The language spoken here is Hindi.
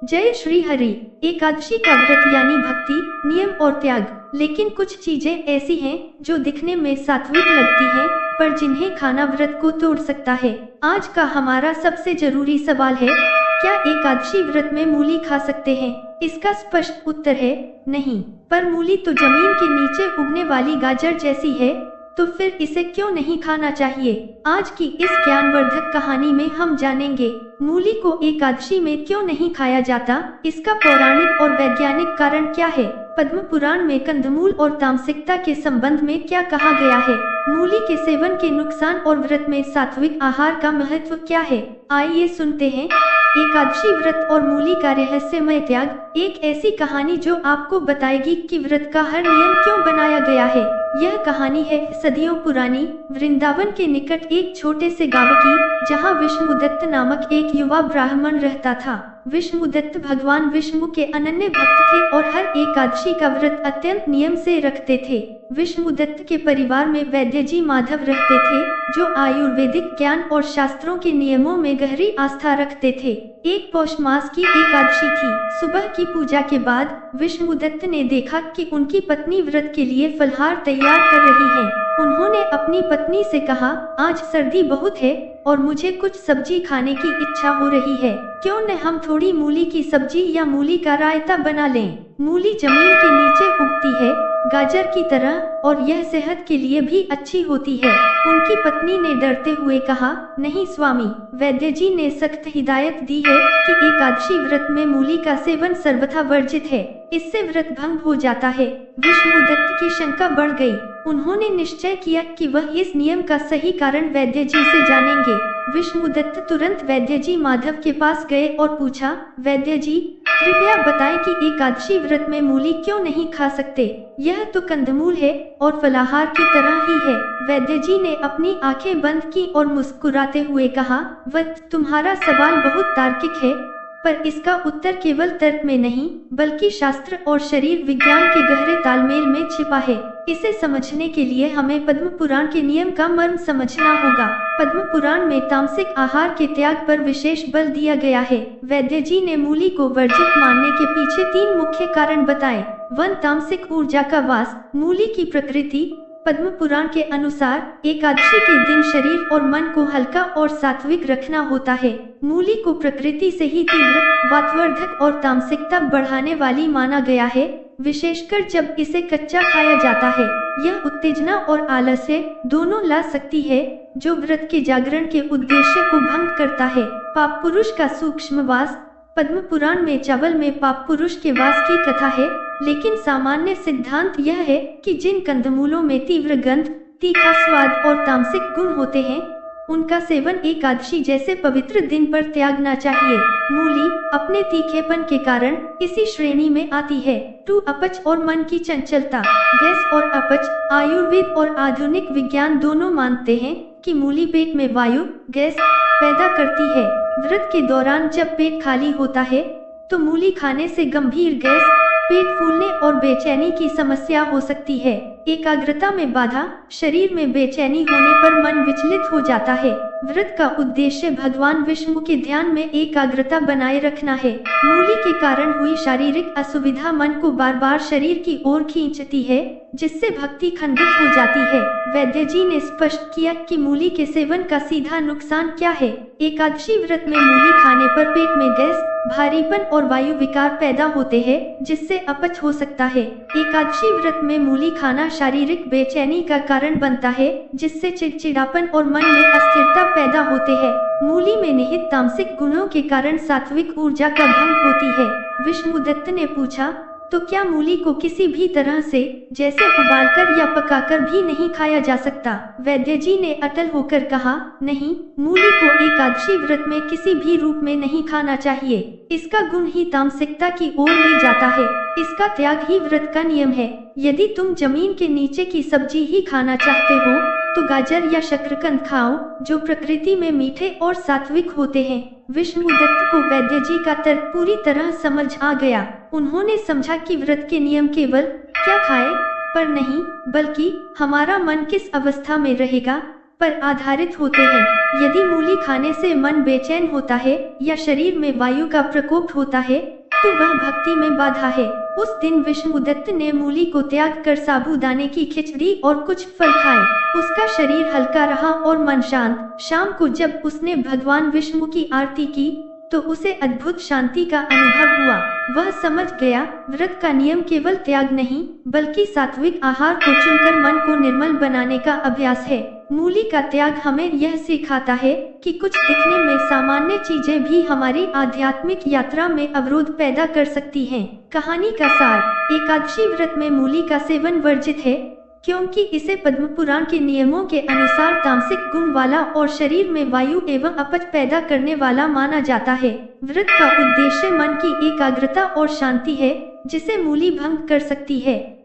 जय श्री हरि। एकादशी का व्रत यानी भक्ति, नियम और त्याग। लेकिन कुछ चीजें ऐसी हैं जो दिखने में सात्विक लगती हैं, पर जिन्हें खाना व्रत को तोड़ सकता है। आज का हमारा सबसे जरूरी सवाल है, क्या एकादशी व्रत में मूली खा सकते हैं? इसका स्पष्ट उत्तर है नहीं। पर मूली तो जमीन के नीचे उगने वाली गाजर जैसी है, तो फिर इसे क्यों नहीं खाना चाहिए? आज की इस ज्ञानवर्धक कहानी में हम जानेंगे मूली को एकादशी में क्यों नहीं खाया जाता, इसका पौराणिक और वैज्ञानिक कारण क्या है, पद्म पुराण में कंदमूल और तामसिकता के संबंध में क्या कहा गया है, मूली के सेवन के नुकसान और व्रत में सात्विक आहार का महत्व क्या है। आइए सुनते हैं एकादशी व्रत और मूली का रहस्यमय त्याग, एक ऐसी कहानी जो आपको बताएगी कि व्रत का हर नियम क्यों बनाया गया है। यह कहानी है सदियों पुरानी, वृंदावन के निकट एक छोटे से गांव की, जहां विष्णुदत्त नामक एक युवा ब्राह्मण रहता था। विष्णुदत्त भगवान विष्णु के अनन्य भक्त थे और हर एकादशी का व्रत अत्यंत नियम से रखते थे। विष्णुदत्त के परिवार में वैद्यजी माधव रहते थे, जो आयुर्वेदिक ज्ञान और शास्त्रों के नियमों में गहरी आस्था रखते थे। एक पौष मास की एकादशी थी। सुबह की पूजा के बाद विष्णुदत्त ने देखा कि उनकी पत्नी व्रत के लिए फलहार तैयार कर रही है। उन्होंने अपनी पत्नी से कहा, आज सर्दी बहुत है और मुझे कुछ सब्जी खाने की इच्छा हो रही है, क्यों न हम थोड़ी मूली की सब्जी या मूली का रायता बना लें। मूली जमीन के नीचे उगती है, गाजर की तरह, और यह सेहत के लिए भी अच्छी होती है। उनकी पत्नी ने डरते हुए कहा, नहीं स्वामी, वैद्यजी ने सख्त हिदायत दी है कि एकादशी व्रत में मूली का सेवन सर्वथा वर्जित है, इससे व्रत भंग हो जाता है। विष्णुदत्त की शंका बढ़ गई। उन्होंने निश्चय किया कि वह इस नियम का सही कारण वैद्यजी से जानेंगे। विष्णुदत्त तुरंत वैद्यजी माधव के पास गए और पूछा, वैद्यजी, कृपया बताएं कि एकादशी व्रत में मूली क्यों नहीं खा सकते? यह तो कंदमूल है और फलाहार की तरह ही है। वैद्यजी ने अपनी आंखें बंद की और मुस्कुराते हुए कहा, वत्स, तुम्हारा सवाल बहुत तार्किक है, पर इसका उत्तर केवल तर्क में नहीं, बल्कि शास्त्र और शरीर विज्ञान के गहरे तालमेल में छिपा है। इसे समझने के लिए हमें पद्म पुराण के नियम का मर्म समझना होगा। पद्म पुराण में तामसिक आहार के त्याग पर विशेष बल दिया गया है। वैद्यजी ने मूली को वर्जित मानने के पीछे 3 मुख्य कारण बताए। 1. तामसिक ऊर्जा का वास। मूली की प्रकृति। पद्म पुराण के अनुसार एकादशी के दिन शरीर और मन को हल्का और सात्विक रखना होता है। मूली को प्रकृति से ही तीव्र, वातवर्धक और तामसिकता बढ़ाने वाली माना गया है, विशेषकर जब इसे कच्चा खाया जाता है। यह उत्तेजना और आलस्य दोनों ला सकती है, जो व्रत के जागरण के उद्देश्य को भंग करता है। पाप पुरुष का सूक्ष्म वास। पद्म पुराण में चावल में पाप पुरुष के वास की कथा है, लेकिन सामान्य सिद्धांत यह है कि जिन कंदमूलों में तीव्र गंध, तीखा स्वाद और तामसिक गुण होते हैं, उनका सेवन एकादशी जैसे पवित्र दिन पर त्यागना चाहिए। मूली अपने तीखेपन के कारण इसी श्रेणी में आती है। 2. अपच और मन की चंचलता। गैस और अपच। आयुर्वेद और आधुनिक विज्ञान दोनों मानते हैं कि मूली पेट में वायु, गैस पैदा करती है। व्रत के दौरान जब पेट खाली होता है, तो मूली खाने से गंभीर गैस, पेट फूलने और बेचैनी की समस्या हो सकती है। एकाग्रता में बाधा। शरीर में बेचैनी होने पर मन विचलित हो जाता है। व्रत का उद्देश्य भगवान विष्णु के ध्यान में एकाग्रता बनाए रखना है। मूली के कारण हुई शारीरिक असुविधा मन को बार बार शरीर की ओर खींचती है, जिससे भक्ति खंडित हो जाती है। वैद्यजी ने स्पष्ट किया कि मूली के सेवन का सीधा नुकसान क्या है। एकादशी व्रत में मूली खाने पर पेट में गैस, भारीपन और वायु विकार पैदा होते हैं, जिससे अपच हो सकता है। एकादशी व्रत में मूली खाना शारीरिक बेचैनी का कारण बनता है, जिससे चिड़चिड़ापन और मन में अस्थिरता पैदा होते हैं। मूली में निहित तामसिक गुणों के कारण सात्विक ऊर्जा का भंग होती है। विष्णुदत्त ने पूछा, तो क्या मूली को किसी भी तरह से, जैसे उबालकर या पकाकर भी नहीं खाया जा सकता? वैद्यजी ने अटल होकर कहा, नहीं, मूली को एकादशी व्रत में किसी भी रूप में नहीं खाना चाहिए। इसका गुण ही तामसिकता की ओर ले जाता है। इसका त्याग ही व्रत का नियम है। यदि तुम जमीन के नीचे की सब्जी ही खाना चाहते हो, तो गाजर या शकरकंद खाओ, जो प्रकृति में मीठे और सात्विक होते हैं। विष्णुदत्त को वैद्यजी का तर्क पूरी तरह समझ आ गया। उन्होंने समझा कि व्रत के नियम केवल क्या खाए पर नहीं, बल्कि हमारा मन किस अवस्था में रहेगा पर आधारित होते हैं। यदि मूली खाने से मन बेचैन होता है या शरीर में वायु का प्रकोप होता है, तो वह भक्ति में बाधा है। उस दिन विष्णुदत्त ने मूली को त्याग कर साबूदाने की खिचड़ी और कुछ फल खाए। उसका शरीर हल्का रहा और मन शांत। शाम को जब उसने भगवान विष्णु की आरती की तो उसे अद्भुत शांति का अनुभव हुआ। वह समझ गया, व्रत का नियम केवल त्याग नहीं, बल्कि सात्विक आहार को चुनकर मन को निर्मल बनाने का अभ्यास है। मूली का त्याग हमें यह सिखाता है कि कुछ दिखने में सामान्य चीजें भी हमारी आध्यात्मिक यात्रा में अवरोध पैदा कर सकती हैं। कहानी का सार, एकादशी व्रत में मूली का सेवन वर्जित है, क्योंकि इसे पद्म पुराण के नियमों के अनुसार तामसिक गुण वाला और शरीर में वायु एवं अपच पैदा करने वाला माना जाता है। व्रत का उद्देश्य मन की एकाग्रता और शांति है, जिसे मूली भंग कर सकती है।